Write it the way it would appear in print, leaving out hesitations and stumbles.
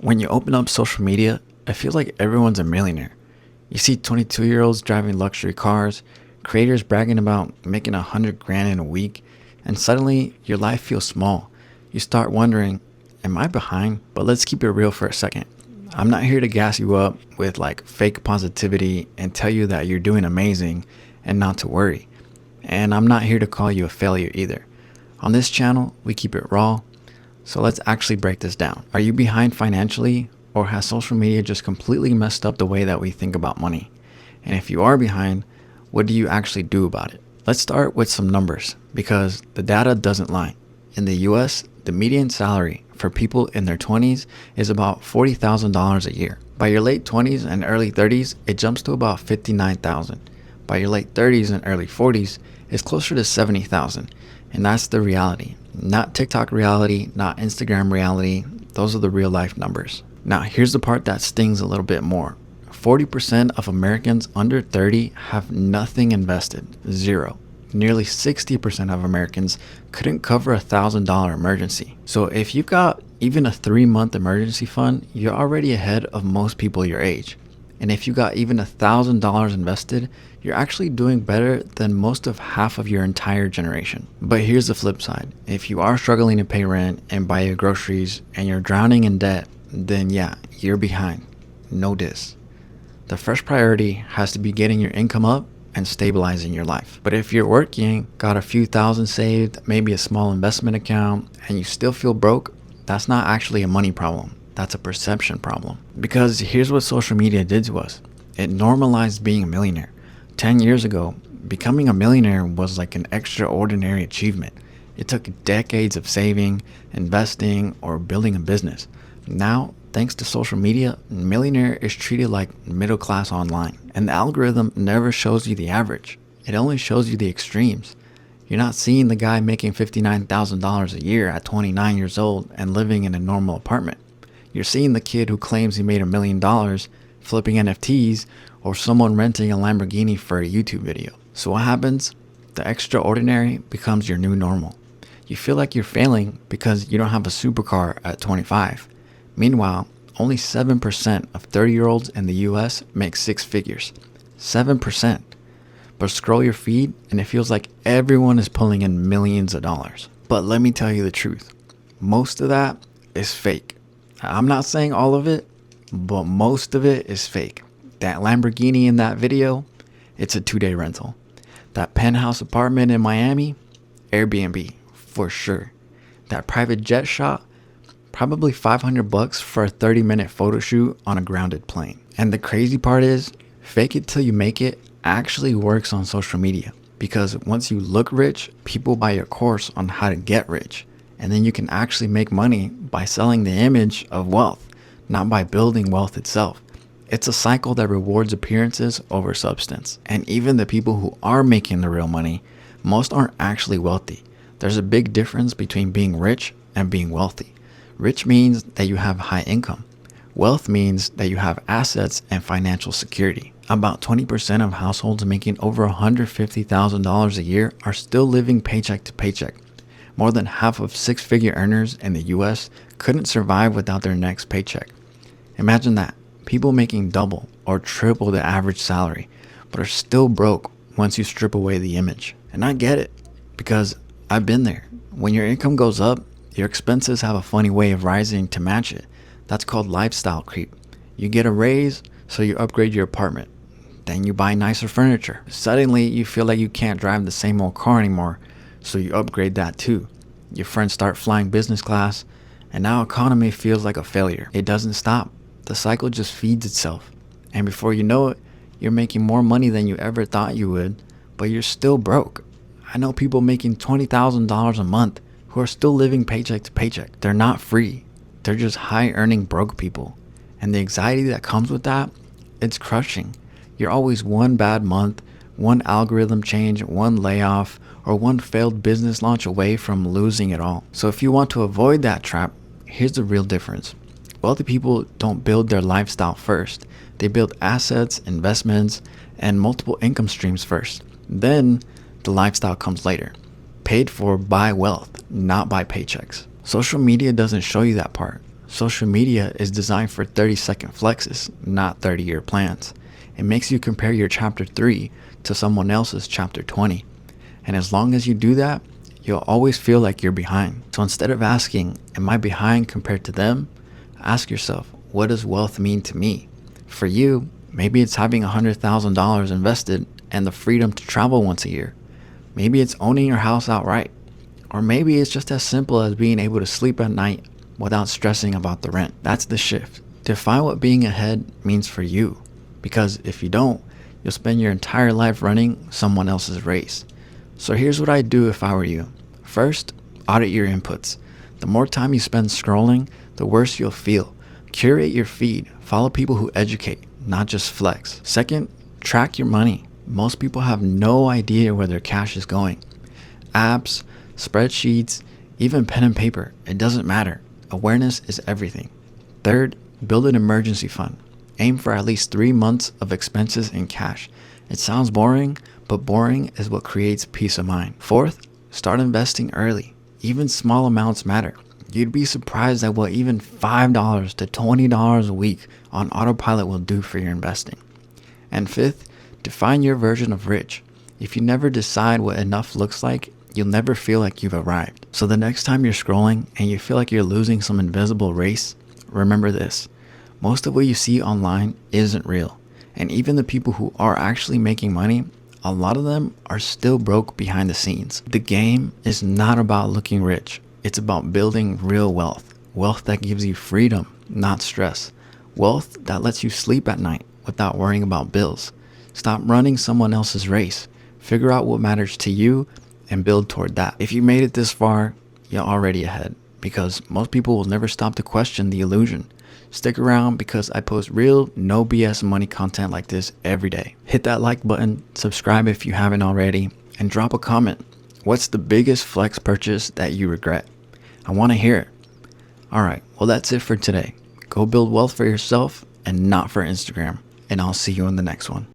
When you open up social media, I feel like everyone's a millionaire. You see 22-year-olds driving luxury cars, creators bragging about making 100 grand in a week, and suddenly your life feels small. You start wondering, am I behind? But let's keep it real for a second. I'm not here to gas you up with like fake positivity and tell you that you're doing amazing and not to worry. And I'm not here to call you a failure either. On this channel, we keep it raw. So let's actually break this down. Are you behind financially, or has social media just completely messed up the way that we think about money? And if you are behind, what do you actually do about it? Let's start with some numbers because the data doesn't lie. In the US, the median salary for people in their 20s is about $40,000 a year. By your late 20s and early 30s, it jumps to about $59,000. By your late 30s and early 40s, it's closer to $70,000. And that's the reality. Not TikTok reality, not Instagram reality. Those are the real life numbers. Now, here's the part that stings a little bit more. 40% of Americans under 30 have nothing invested, zero. Nearly 60% of Americans couldn't cover a $1,000 emergency. So if you've got even a 3-month emergency fund, you're already ahead of most people your age. And if you got even $1,000 invested, you're actually doing better than most of half of your entire generation. But here's the flip side. If you are struggling to pay rent and buy your groceries and you're drowning in debt, then yeah, you're behind. No diss. The first priority has to be getting your income up and stabilizing your life. But if you're working, got a few thousand saved, maybe a small investment account, and you still feel broke, that's not actually a money problem. That's a perception problem. Because here's what social media did to us. It normalized being a millionaire. 10 years ago, becoming a millionaire was like an extraordinary achievement. It took decades of saving, investing, or building a business. Now, thanks to social media, millionaire is treated like middle class online. And the algorithm never shows you the average. It only shows you the extremes. You're not seeing the guy making $59,000 a year at 29 years old and living in a normal apartment. You're seeing the kid who claims he made $1 million flipping NFTs, or someone renting a Lamborghini for a YouTube video. So what happens? The extraordinary becomes your new normal. You feel like you're failing because you don't have a supercar at 25. Meanwhile, only 7% of 30-year-olds in the US make 6 figures. 7%. But scroll your feed and it feels like everyone is pulling in millions of dollars. But let me tell you the truth. Most of that is fake. I'm not saying all of it, but most of it is fake. That Lamborghini in that video, it's a 2-day rental. That penthouse apartment in Miami, Airbnb, for sure. That private jet shot, probably $500 for a 30-minute photo shoot on a grounded plane. And the crazy part is, fake it till you make it actually works on social media. Because once you look rich, people buy your course on how to get rich. And then you can actually make money by selling the image of wealth, not by building wealth itself. It's a cycle that rewards appearances over substance. And even the people who are making the real money, most aren't actually wealthy. There's a big difference between being rich and being wealthy. Rich means that you have high income. Wealth means that you have assets and financial security. About 20% of households making over $150,000 a year are still living paycheck to paycheck. More than half of 6-figure earners in the US couldn't survive without their next paycheck. Imagine that. People making double or triple the average salary, but are still broke once you strip away the image. And I get it, because I've been there. When your income goes up, your expenses have a funny way of rising to match it. That's called lifestyle creep. You get a raise, so you upgrade your apartment. Then you buy nicer furniture. Suddenly, you feel like you can't drive the same old car anymore, so you upgrade that too. Your friends start flying business class, and now economy feels like a failure. It doesn't stop. The cycle just feeds itself. And before you know it, you're making more money than you ever thought you would, but you're still broke. I know people making $20,000 a month who are still living paycheck to paycheck. They're not free. They're just high earning broke people. And the anxiety that comes with that, it's crushing. You're always one bad month, one algorithm change, one layoff, or one failed business launch away from losing it all. So if you want to avoid that trap, here's the real difference. Wealthy people don't build their lifestyle first. They build assets, investments, and multiple income streams first. Then the lifestyle comes later, paid for by wealth, not by paychecks. Social media doesn't show you that part. Social media is designed for 30-second flexes, not 30-year plans. It makes you compare your chapter 3 to someone else's chapter 20. And as long as you do that, you'll always feel like you're behind. So instead of asking, am I behind compared to them? Ask yourself, what does wealth mean to me? For you, maybe it's having $100,000 invested and the freedom to travel once a year. Maybe it's owning your house outright. Or maybe it's just as simple as being able to sleep at night without stressing about the rent. That's the shift. Define what being ahead means for you. Because if you don't, you'll spend your entire life running someone else's race. So here's what I'd do if I were you. First, audit your inputs. The more time you spend scrolling, the worse you'll feel. Curate your feed. Follow people who educate, not just flex. Second, track your money. Most people have no idea where their cash is going. Apps, spreadsheets, even pen and paper. It doesn't matter. Awareness is everything. Third, build an emergency fund. Aim for at least 3 months of expenses in cash. It sounds boring, but boring is what creates peace of mind. Fourth, start investing early. Even small amounts matter. You'd be surprised at what even $5 to $20 a week on autopilot will do for your investing. And fifth, define your version of rich. If you never decide what enough looks like, you'll never feel like you've arrived. So the next time you're scrolling and you feel like you're losing some invisible race, remember this. Most of what you see online isn't real. And even the people who are actually making money, a lot of them are still broke behind the scenes. The game is not about looking rich. It's about building real wealth. Wealth that gives you freedom, not stress. Wealth that lets you sleep at night without worrying about bills. Stop running someone else's race. Figure out what matters to you and build toward that. If you made it this far, you're already ahead, because most people will never stop to question the illusion. Stick around because I post real, no BS money content like this every day. Hit that like button, subscribe if you haven't already, and drop a comment. What's the biggest flex purchase that you regret? I want to hear it. Alright, well that's it for today. Go build wealth for yourself and not for Instagram, and I'll see you in the next one.